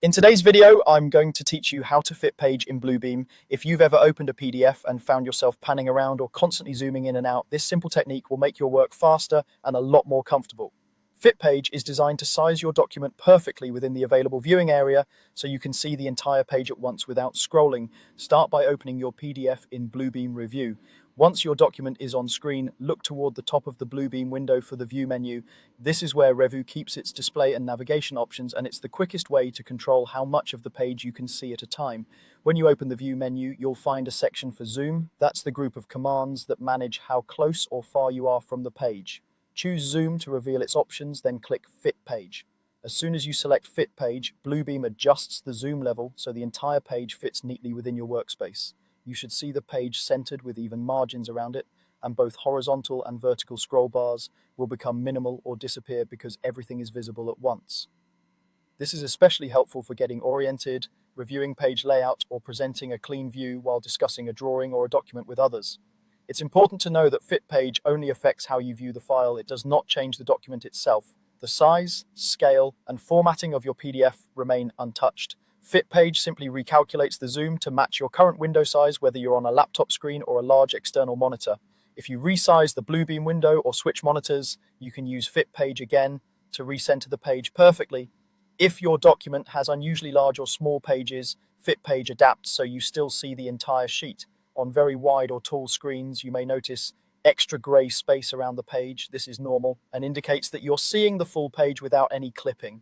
In today's video, I'm going to teach you how to fit page in Bluebeam. If you've ever opened a PDF and found yourself panning around or constantly zooming in and out, this simple technique will make your work faster and a lot more comfortable. Fit page is designed to size your document perfectly within the available viewing area so you can see the entire page at once without scrolling. Start by opening your PDF in Bluebeam Revu. Once your document is on screen, look toward the top of the Bluebeam window for the View menu. This is where Revu keeps its display and navigation options, and it's the quickest way to control how much of the page you can see at a time. When you open the View menu, you'll find a section for Zoom. That's the group of commands that manage how close or far you are from the page. Choose Zoom to reveal its options, then click Fit Page. As soon as you select Fit Page, Bluebeam adjusts the zoom level so the entire page fits neatly within your workspace. You should see the page centered with even margins around it, and both horizontal and vertical scroll bars will become minimal or disappear because everything is visible at once. This is especially helpful for getting oriented, reviewing page layout, or presenting a clean view while discussing a drawing or a document with others. It's important to know that Fit Page only affects how you view the file. It does not change the document itself. The size, scale, and formatting of your PDF remain untouched. Fit Page simply recalculates the zoom to match your current window size, whether you're on a laptop screen or a large external monitor. If you resize the Bluebeam window or switch monitors, you can use Fit Page again to recenter the page perfectly. If your document has unusually large or small pages, Fit Page adapts so you still see the entire sheet. On very wide or tall screens, you may notice extra gray space around the page. This is normal and indicates that you're seeing the full page without any clipping.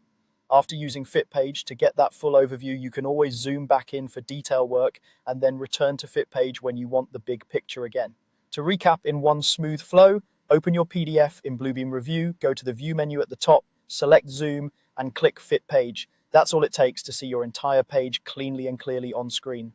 After using Fit Page to get that full overview, you can always zoom back in for detail work and then return to Fit Page when you want the big picture again. To recap in one smooth flow, open your PDF in Bluebeam Revu, go to the View menu at the top, select Zoom, and click Fit Page. That's all it takes to see your entire page cleanly and clearly on screen.